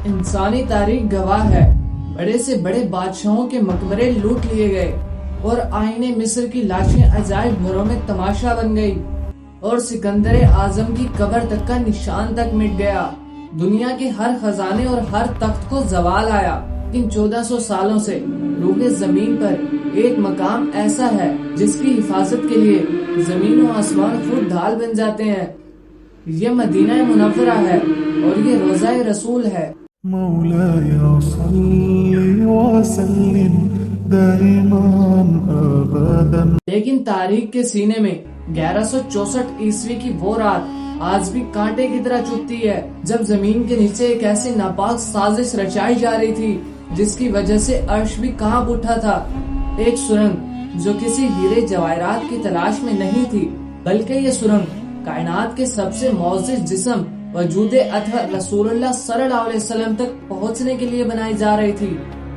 انسانی تاریخ گواہ ہے، بڑے سے بڑے بادشاہوں کے مقبرے لوٹ لیے گئے اور آئین مصر کی لاشیں عجائب گھروں میں تماشا بن گئی اور سکندر اعظم کی قبر تک کا نشان تک مٹ گیا۔ دنیا کے ہر خزانے اور ہر تخت کو زوال آیا۔ ان 1400 سالوں سے روح زمین پر ایک مقام ایسا ہے جس کی حفاظت کے لیے زمین و آسمان خود ڈھال بن جاتے ہیں۔ یہ مدینہ منورہ ہے اور یہ روضہ رسول ہے۔ مولاي صل وسلم دائما ابدا۔ لیکن تاریخ کے سینے میں 1164 عیسوی کی وہ رات آج بھی کانٹے کی طرح چبھتی ہے، جب زمین کے نیچے ایک ایسی ناپاک سازش رچائی جا رہی تھی جس کی وجہ سے عرش بھی کانپ اٹھا تھا۔ ایک سرنگ جو کسی ہیرے جواہرات کی تلاش میں نہیں تھی، بلکہ یہ سرنگ کائنات کے سب سے معزز جسم وجود اطہر رسول اللہ صلی اللہ علیہ وسلم تک پہنچنے کے لیے بنائی جا رہی تھی۔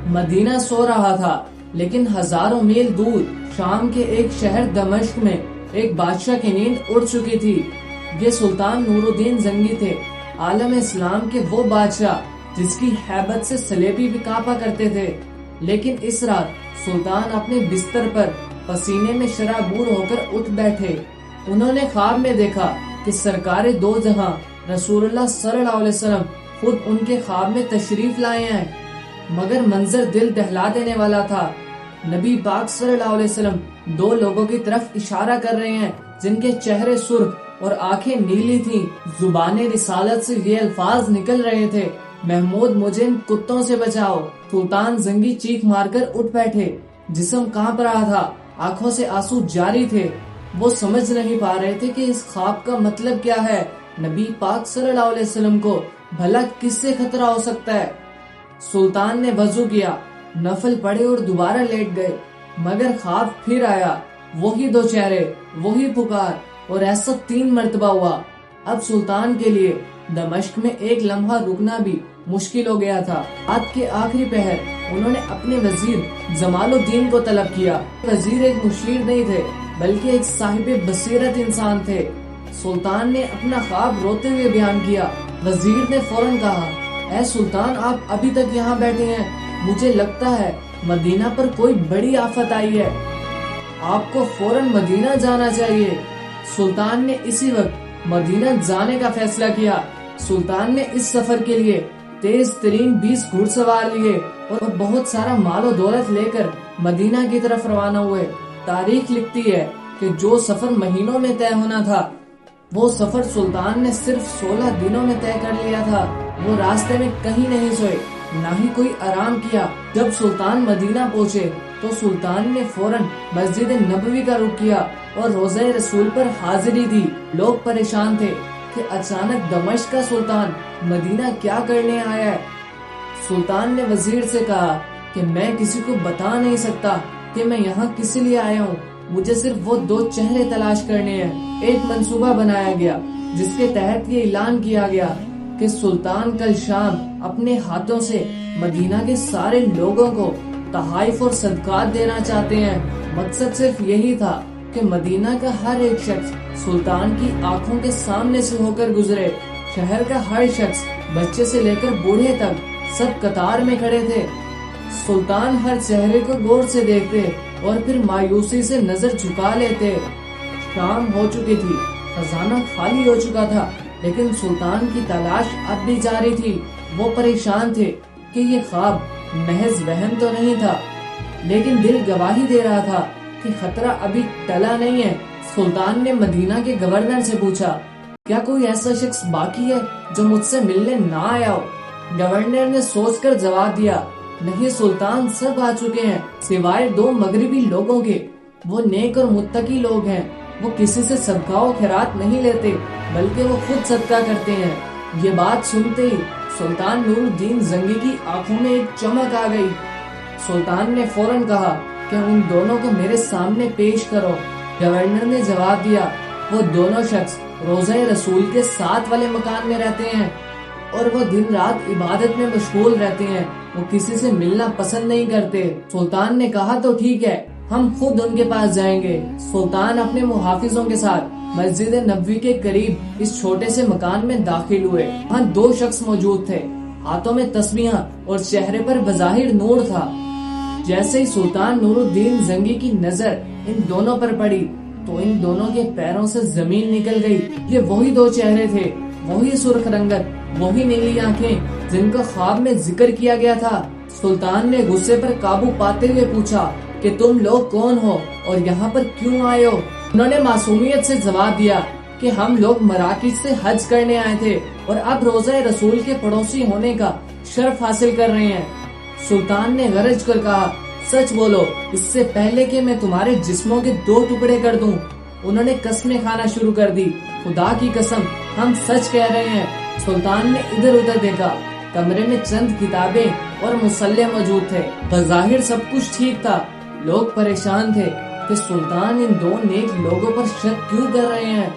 مدینہ سو رہا تھا، لیکن ہزاروں میل دور شام کے ایک شہر دمشق میں ایک بادشاہ کی نیند اڑ چکی تھی۔ یہ سلطان نور الدین زنگی تھے، عالم اسلام کے وہ بادشاہ جس کی ہیبت سے سلیبی بھی کانپا کرتے تھے۔ لیکن اس رات سلطان اپنے بستر پر پسینے میں شرابور ہو کر اٹھ بیٹھے۔ انہوں نے خواب میں دیکھا کہ سرکار دو جہاں رسول اللہ صلی اللہ علیہ وسلم خود ان کے خواب میں تشریف لائے ہیں، مگر منظر دل دہلا دینے والا تھا۔ نبی پاک صلی اللہ علیہ وسلم دو لوگوں کی طرف اشارہ کر رہے ہیں جن کے چہرے سرخ اور آنکھیں نیلی تھیں۔ زبان رسالت سے یہ الفاظ نکل رہے تھے، محمود مجھے ان کتوں سے بچاؤ۔ سلطان زنگی چیخ مار کر اٹھ بیٹھے، جسم کانپ رہا تھا، آنکھوں سے آنسو جاری تھے۔ وہ سمجھ نہیں پا رہے تھے کہ اس خواب کا مطلب کیا ہے۔ نبی پاک صلی اللہ علیہ وسلم کو بھلا کس سے خطرہ ہو سکتا ہے؟ سلطان نے وضو کیا، نفل پڑھے اور دوبارہ لیٹ گئے، مگر خواب پھر آیا، وہی دو چہرے، وہی پکار، اور ایسا 3 مرتبہ ہوا۔ اب سلطان کے لیے دمشق میں ایک لمحہ رکنا بھی مشکل ہو گیا تھا۔ رات کے آخری پہر انہوں نے اپنے وزیر جمال الدین کو طلب کیا۔ وزیر ایک مشیر نہیں تھے، بلکہ ایک صاحب بصیرت انسان تھے۔ سلطان نے اپنا خواب روتے ہوئے بیان کیا۔ وزیر نے فوراً کہا، اے سلطان، آپ ابھی تک یہاں بیٹھے ہیں، مجھے لگتا ہے مدینہ پر کوئی بڑی آفت آئی ہے، آپ کو فوراً مدینہ جانا چاہیے۔ سلطان نے اسی وقت مدینہ جانے کا فیصلہ کیا۔ سلطان نے اس سفر کے لیے تیز ترین 20 گھڑ سوار لیے اور بہت سارا مال و دولت لے کر مدینہ کی طرف روانہ ہوئے۔ تاریخ لکھتی ہے کہ جو سفر مہینوں میں طے ہونا تھا، وہ سفر سلطان نے صرف 16 دنوں میں طے کر لیا تھا۔ وہ راستے میں کہیں نہیں سوئے، نہ ہی کوئی آرام کیا۔ جب سلطان مدینہ پہنچے تو سلطان نے فوراً مسجد نبوی کا رخ کیا اور روضہ رسول پر حاضری دی۔ لوگ پریشان تھے کہ اچانک دمشق کا سلطان مدینہ کیا کرنے آیا ہے۔ سلطان نے وزیر سے کہا کہ میں کسی کو بتا نہیں سکتا کہ میں یہاں کس لیے آیا ہوں، مجھے صرف وہ 2 چہرے تلاش کرنے ہیں۔ ایک منصوبہ بنایا گیا جس کے تحت یہ اعلان کیا گیا کہ سلطان کل شام اپنے ہاتھوں سے مدینہ کے سارے لوگوں کو تحائف اور صدقات دینا چاہتے ہیں۔ مقصد صرف یہی تھا کہ مدینہ کا ہر ایک شخص سلطان کی آنکھوں کے سامنے سے ہو کر گزرے۔ شہر کا ہر شخص، بچے سے لے کر بوڑھے تک، سب قطار میں کھڑے تھے۔ سلطان ہر چہرے کو غور سے دیکھتے اور پھر مایوسی سے نظر جھکا لیتے۔ شام ہو چکی تھی، خزانہ خالی ہو چکا تھا، لیکن سلطان کی تلاش اب بھی جاری تھی۔ وہ پریشان تھے کہ یہ خواب محض وہم تو نہیں تھا، لیکن دل گواہی دے رہا تھا کہ خطرہ ابھی ٹلا نہیں ہے۔ سلطان نے مدینہ کے گورنر سے پوچھا، کیا کوئی ایسا شخص باقی ہے جو مجھ سے ملنے نہ آیا ہو؟ گورنر نے سوچ کر جواب دیا، نہیں سلطان، سب آ چکے ہیں سوائے 2 مغربی لوگوں کے۔ وہ نیک اور متقی لوگ ہیں، وہ کسی سے صدقہ و خیرات نہیں لیتے، بلکہ وہ خود صدقہ کرتے ہیں۔ یہ بات سنتے ہی سلطان نور الدین زنگی کی آنکھوں میں ایک چمک آ گئی۔ سلطان نے فوراً کہا کہ ان دونوں کو میرے سامنے پیش کرو۔ گورنر نے جواب دیا، وہ دونوں شخص روضہ رسول کے 7 والے مکان میں رہتے ہیں اور وہ دن رات عبادت میں مشغول رہتے ہیں، وہ کسی سے ملنا پسند نہیں کرتے۔ سلطان نے کہا تو ٹھیک ہے، ہم خود ان کے پاس جائیں گے۔ سلطان اپنے محافظوں کے ساتھ مسجد نبوی کے قریب اس چھوٹے سے مکان میں داخل ہوئے۔ وہاں 2 شخص موجود تھے، ہاتھوں میں تسبیحاں اور چہرے پر بظاہر نور تھا۔ جیسے ہی سلطان نور الدین زنگی کی نظر ان دونوں پر پڑی تو ان دونوں کے پیروں سے زمین نکل گئی۔ یہ وہی دو چہرے تھے، وہی سرخ رنگت، وہی نیلی آنکھیں جن کا خواب میں ذکر کیا گیا تھا۔ سلطان نے غصے پر قابو پاتے ہوئے پوچھا کہ تم لوگ کون ہو اور یہاں پر کیوں آئے ہو؟ انہوں نے معصومیت سے جواب دیا کہ ہم لوگ مراکش سے حج کرنے آئے تھے اور اب روزہ رسول کے پڑوسی ہونے کا شرف حاصل کر رہے ہیں۔ سلطان نے غرض کر کہا، سچ بولو اس سے پہلے کہ میں تمہارے جسموں کے 2 ٹکڑے کر دوں۔ انہوں نے قسمیں کھانا شروع کر دی، خدا کی قسم ہم سچ کہہ رہے ہیں۔ سلطان نے ادھر ادھر دیکھا، کمرے میں چند کتابیں اور مسلح موجود تھے، بظاہر سب کچھ ٹھیک تھا۔ لوگ پریشان تھے کہ سلطان ان 2 نیک لوگوں پر شک کیوں کر رہے ہیں،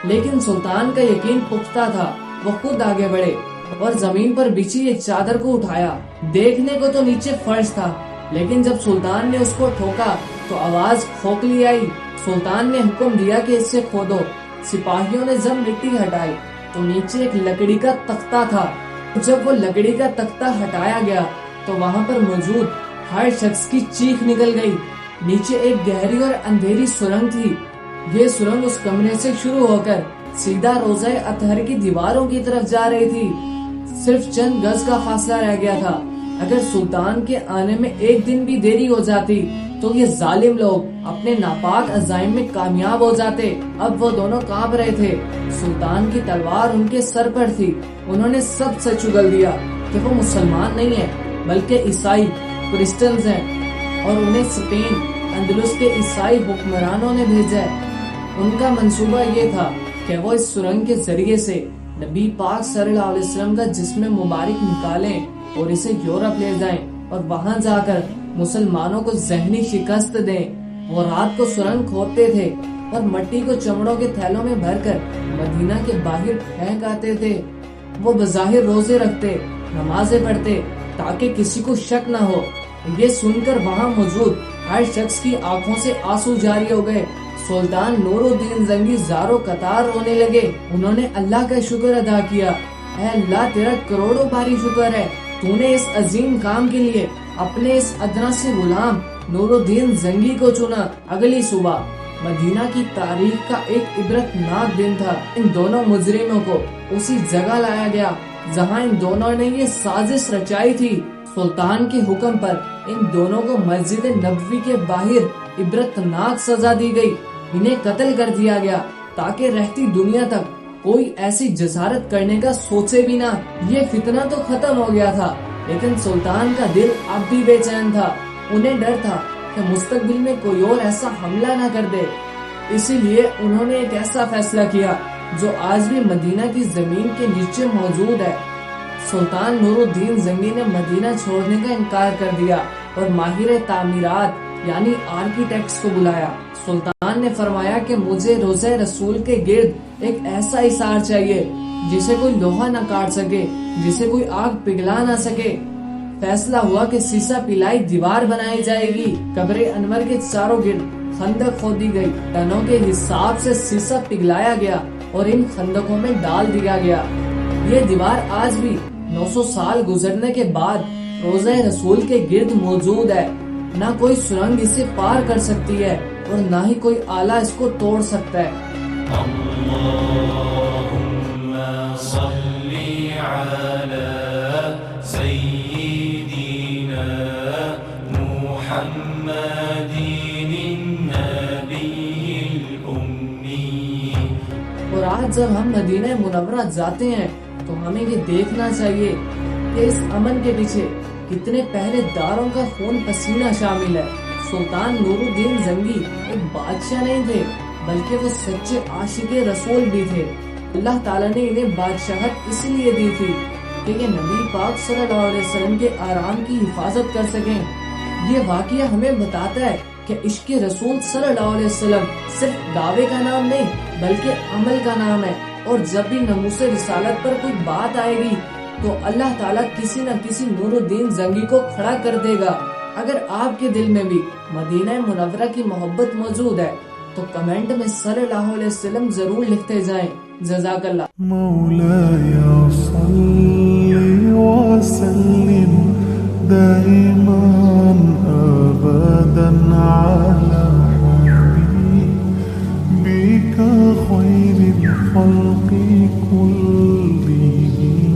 لیکن سلطان کا یقین پختہ تھا۔ وہ خود آگے بڑھے اور زمین پر بچھی ایک چادر کو اٹھایا۔ دیکھنے کو تو نیچے فرش تھا، لیکن جب سلطان نے اس کو ٹھوکا تو آواز کھوکھلی آئی۔ سلطان نے حکم دیا کہ اسے کھودو۔ سپاہیوں نے جب مٹی ہٹائی تو نیچے ایک لکڑی کا تختہ تھا۔ جب وہ لکڑی کا تختہ ہٹایا گیا تو وہاں پر موجود ہر شخص کی چیخ نکل گئی۔ نیچے ایک گہری اور اندھیری سرنگ تھی۔ یہ سرنگ اس کمرے سے شروع ہو کر سیدھا روضہ اطہر کی دیواروں کی طرف جا رہی تھی۔ صرف چند گز کا فاصلہ رہ گیا تھا۔ اگر سلطان کے آنے میں ایک دن بھی دیری ہو جاتی تو یہ ظالم لوگ اپنے ناپاک عزائم میں کامیاب ہو جاتے۔ اب وہ دونوں کانپ رہے تھے۔ سلطان کی تلوار ان کے سر پر تھی۔ انہوں نے سب سے چگل دیا کہ وہ مسلمان نہیں ہیں بلکہ عیسائی کرسچنز ہیں، اور انہیں اسپین اندلس کے عیسائی حکمرانوں نے بھیجا ہے۔ ان کا منصوبہ یہ تھا کہ وہ اس سرنگ کے ذریعے سے نبی پاک صلی اللہ علیہ وسلم کا جسم مبارک نکالیں اور اسے یورپ لے جائیں اور وہاں جا کر مسلمانوں کو ذہنی شکست دیں۔ وہ رات کو سرنگ کھودتے تھے اور مٹی کو چمڑوں کے تھیلوں میں بھر کر مدینہ کے باہر پھینک آتے تھے۔ وہ بظاہر روزے رکھتے، نمازیں پڑھتے تاکہ کسی کو شک نہ ہو۔ یہ سن کر وہاں موجود ہر شخص کی آنکھوں سے آنسو جاری ہو گئے۔ سلطان نور الدین زنگی زاروں قطار رونے لگے۔ انہوں نے اللہ کا شکر ادا کیا، اے اللہ تیرا کروڑوں باری شکر ہے، تو نے اس عظیم کام کے لیے اپنے اس ادنا سے غلام نور الدین زنگی کو چنا۔ اگلی صبح مدینہ کی تاریخ کا ایک عبرت ناک دن تھا۔ ان دونوں مجرموں کو اسی جگہ لایا گیا جہاں ان دونوں نے یہ سازش رچائی تھی۔ سلطان کے حکم پر ان دونوں کو مسجد نبوی کے باہر عبرت ناک سزا دی گئی۔ انہیں قتل کر دیا گیا تاکہ رہتی دنیا تک کوئی ایسی جسارت کرنے کا سوچے بھی نہ۔ یہ فتنہ تو ختم ہو گیا تھا، لیکن سلطان کا دل اب بھی بے چین تھا۔ انہیں ڈر تھا کہ مستقبل میں کوئی اور ایسا حملہ نہ کر دے، اسی لیے انہوں نے ایک ایسا فیصلہ کیا جو آج بھی مدینہ کی زمین کے نیچے موجود ہے۔ سلطان نور الدین زنگی نے مدینہ چھوڑنے کا انکار کر دیا اور ماہر تعمیرات یعنی آرکیٹیکٹس کو بلایا۔ سلطان نے فرمایا کہ مجھے روضہ رسول کے گرد ایک ایسا حصار چاہیے جسے کوئی لوہا نہ کاٹ سکے، جسے کوئی آگ پگھلا نہ سکے۔ فیصلہ ہوا کہ سیسا پلائی دیوار بنائی جائے گی۔ قبر انور کے چاروں گرد خندق کھودی گئی، ٹنوں کے حساب سے سیسا پگھلایا گیا اور ان خندقوں میں ڈال دیا گیا۔ یہ دیوار آج بھی 900 سال گزرنے کے بعد روضہ رسول کے گرد موجود ہے۔ نہ کوئی سرنگ اسے پار کر سکتی ہے اور نہ ہی کوئی آلہ اس کو توڑ سکتا ہے۔ اللہم صلی علی سیدنا محمد النبی الامی۔ اور آج جب ہم مدینہ منورہ جاتے ہیں تو ہمیں یہ دیکھنا چاہیے کہ اس امن کے پیچھے کتنے پہرے داروں کا خون پسینہ شامل ہے۔ سلطان نور الدین زنگی ایک بادشاہ نہیں تھے بلکہ وہ سچے عاشق رسول بھی تھے۔ اللہ تعالیٰ نے انہیں بادشاہت اس لیے دی تھی کہ یہ نبی پاک صلی اللہ علیہ وسلم کے آرام کی حفاظت کر سکیں۔ یہ واقعہ ہمیں بتاتا ہے کہ عشق رسول صلی اللہ علیہ وسلم صرف دعوے کا نام نہیں بلکہ عمل کا نام ہے، اور جب بھی ناموس رسالت پر کوئی بات آئے گی تو اللہ تعالیٰ کسی نہ کسی نور الدین زنگی کو کھڑا کر دے گا۔ اگر آپ کے دل میں بھی مدینہ منورہ کی محبت موجود ہے تو کمنٹ میں صلی اللہ علیہ وسلم ضرور لکھتے جائیں۔ جزاک اللہ۔ مولاي صل خير الخلق كلهم